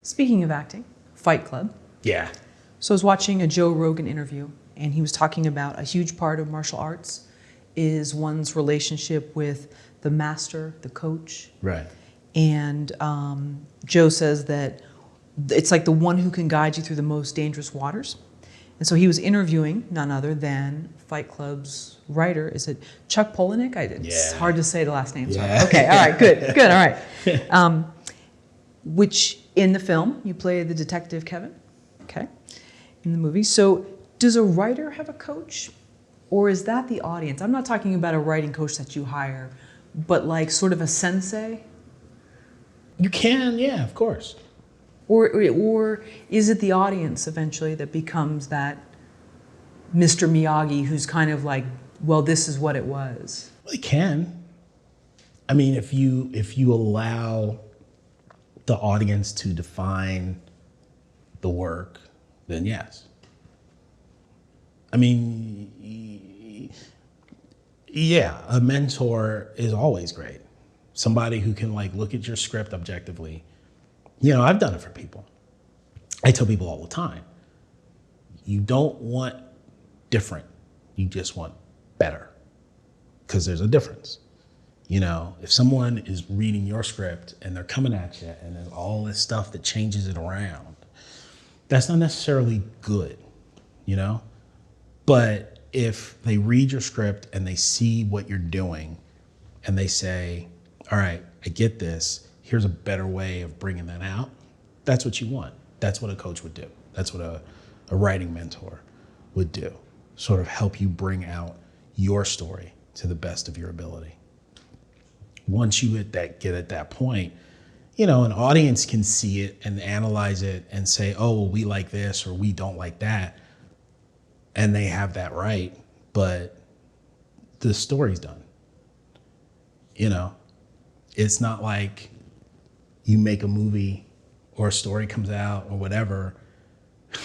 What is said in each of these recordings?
Speaking of acting, Fight Club. Yeah. So I was watching a Joe Rogan interview, and he was talking about a huge part of martial arts is one's relationship with the master, the coach. Right. And Joe says that it's like the one who can guide you through the most dangerous waters. And so he was interviewing none other than Fight Club's writer. Is it Chuck Palahniuk? It's hard to say the last name. Yeah. So. Okay, all right, good, all right. Which in the film, you play the detective Kevin, okay, in the movie. So does a writer have a coach? Or is that the audience? I'm not talking about a writing coach that you hire, but like sort of a sensei? You can, yeah, of course. Or is it the audience eventually that becomes that Mr. Miyagi who's kind of like, well, this is what it was? Well, it can. I mean, if you allow the audience to define the work, then yes. I mean, yeah, a mentor is always great. Somebody who can like look at your script objectively. You know, I've done it for people. I tell people all the time, you don't want different, you just want better, because there's a difference. You know, if someone is reading your script and they're coming at you and there's all this stuff that changes it around, that's not necessarily good, you know? But if they read your script and they see what you're doing and they say, all right, I get this, here's a better way of bringing that out, that's what you want. That's what a coach would do. That's what a writing mentor would do. Sort of help you bring out your story to the best of your ability. Once you get at that point, you know, an audience can see it and analyze it and say, oh, well, we like this or we don't like that. And they have that right, but the story's done. You know, it's not like you make a movie or a story comes out or whatever,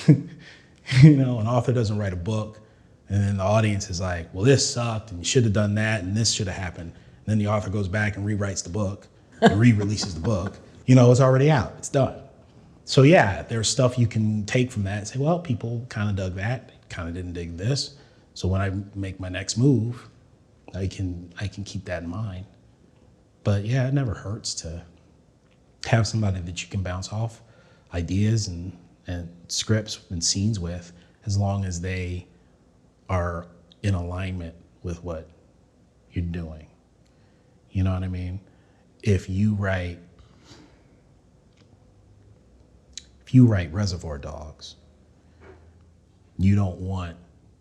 you know, an author doesn't write a book and then the audience is like, well, this sucked and you should have done that and this should have happened. And then the author goes back and rewrites the book and re-releases the book. You know, it's already out, it's done. So yeah, there's stuff you can take from that and say, well, people kind of dug that, kind of didn't dig this. So when I make my next move, I can keep that in mind. But yeah, it never hurts to have somebody that you can bounce off ideas and scripts and scenes with, as long as they are in alignment with what you're doing. You know what I mean? If you write Reservoir Dogs, you don't want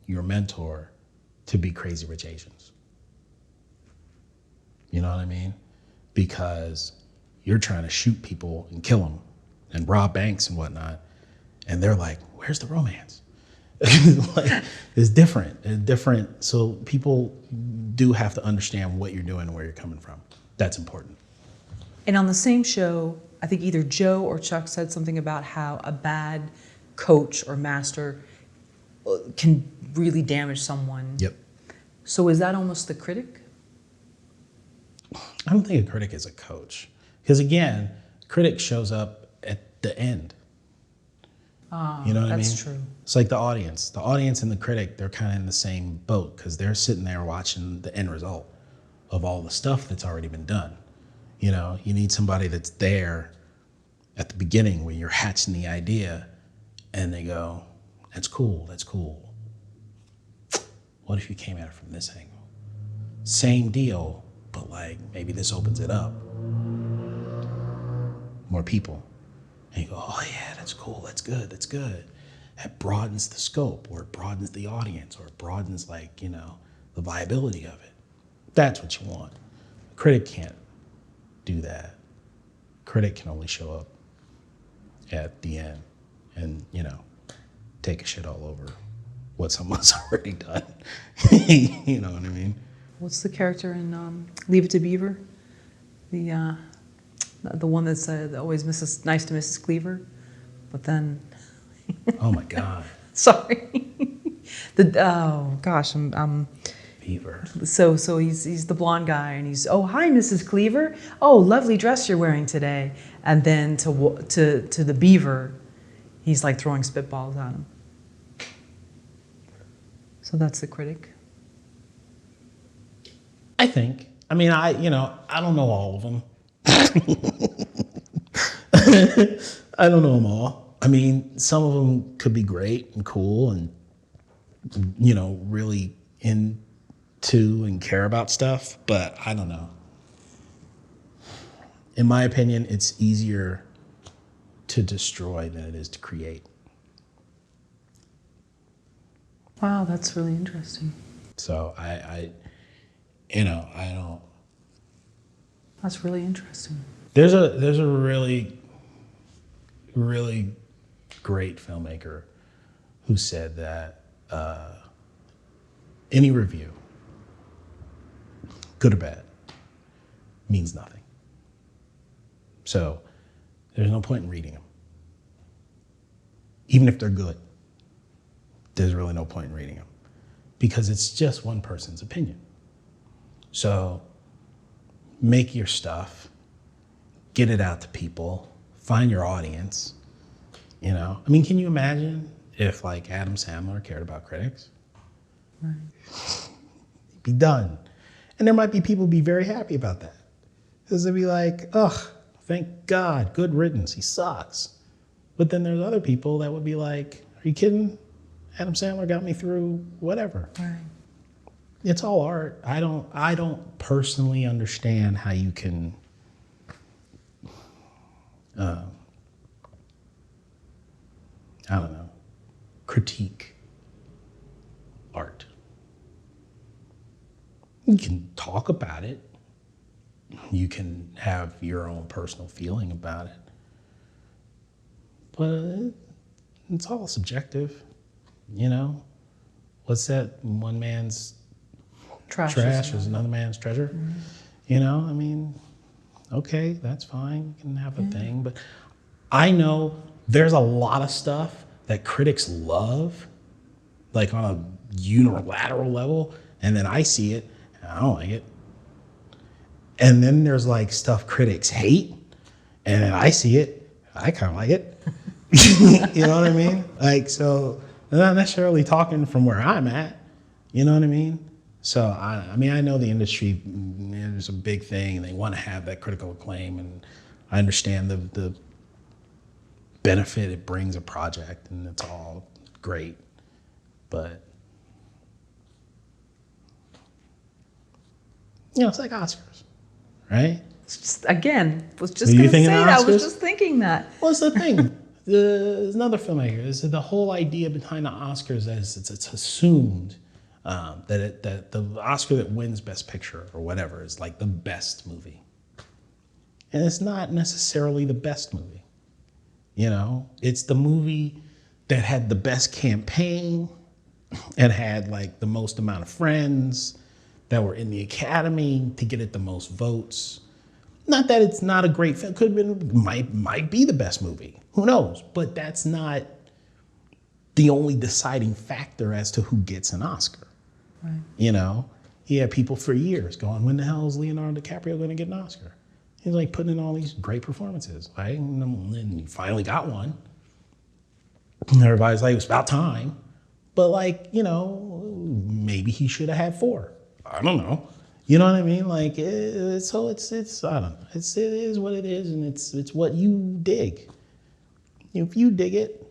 your mentor to be Crazy Rich Asians. You know what I mean? Because you're trying to shoot people and kill them and rob banks and whatnot. And they're like, where's the romance? Like, it's different. So people do have to understand what you're doing and where you're coming from. That's important. And on the same show, I think either Joe or Chuck said something about how a bad coach or master can really damage someone. Yep. So is that almost the critic? I don't think a critic is a coach. Because again, critic shows up at the end. You know what I mean? That's true. It's like the audience. The audience and the critic, they're kind of in the same boat because they're sitting there watching the end result of all the stuff that's already been done. You know, you need somebody that's there at the beginning when you're hatching the idea and they go, that's cool, that's cool. What if you came at it from this angle? Same deal, but like maybe this opens it up. More people. And you go, oh yeah, that's cool, that's good, that's good. That broadens the scope, or it broadens the audience, or it broadens like, you know, the viability of it. That's what you want. A critic can't do that. A critic can only show up at the end and, you know, take a shit all over what someone's already done. You know what I mean? What's the character in Leave It to Beaver? The one that's always nice to Mrs. Cleaver, but then... Oh my God. Sorry. Oh gosh, I'm Beaver. So he's the blonde guy, and he's, oh, hi, Mrs. Cleaver. Oh, lovely dress you're wearing today. And then to the Beaver, he's like throwing spitballs at him. So that's the critic. I think. I mean, I don't know all of them. I don't know them all. I mean, some of them could be great and cool and, really into and care about stuff, but I don't know. In my opinion, it's easier to destroy than it is to create. Wow, that's really interesting. So I don't. That's really interesting. There's a really, really great filmmaker who said that any review, good or bad, means nothing. So there's no point in reading them. Even if they're good, there's really no point in reading them because it's just one person's opinion. So make your stuff, get it out to people, find your audience, I mean, can you imagine if like Adam Sandler cared about critics? Right. He'd be done. And there might be people who'd be very happy about that. Because they'd be like, ugh, thank God, good riddance, he sucks. But then there's other people that would be like, are you kidding? Adam Sandler got me through whatever. Right. It's all art. I don't personally understand how you can critique art. You can talk about it. You can have your own personal feeling about it. But it's all subjective, What's that? One man's trash is another man's treasure. Mm-hmm. I mean, okay, that's fine. You can have a thing. But I know there's a lot of stuff that critics love, like on a unilateral level, and then I see it, and I don't like it. And then there's like stuff critics hate, and then I see it, I kind of like it. You know what I mean? Like, so I'm not necessarily talking from where I'm at. You know what I mean? So, I mean, I know the industry is a big thing. They want to have that critical acclaim, and I understand the benefit it brings a project, and it's all great. But, it's like Oscars, right? Again, was just going to say that. I was just thinking that. What's the thing? There's another filmmaker. Is the whole idea behind the Oscars is it's assumed that the Oscar that wins Best Picture or whatever is like the best movie, and it's not necessarily the best movie. It's the movie that had the best campaign and had like the most amount of friends that were in the Academy to get it the most votes. Not that it's not a great film. Could have been, might be the best movie. Who knows? But that's not the only deciding factor as to who gets an Oscar. Right. You had people for years going, when the hell is Leonardo DiCaprio going to get an Oscar? He's like putting in all these great performances, right? And then he finally got one. And everybody's like, it was about time. But like, maybe he should have had 4. I don't know. You know what I mean? Like, it's I don't know. It is what it is, and it's what you dig. If you dig it,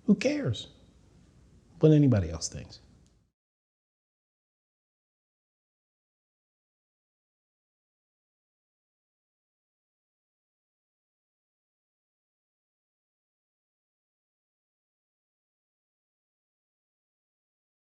who cares what anybody else thinks?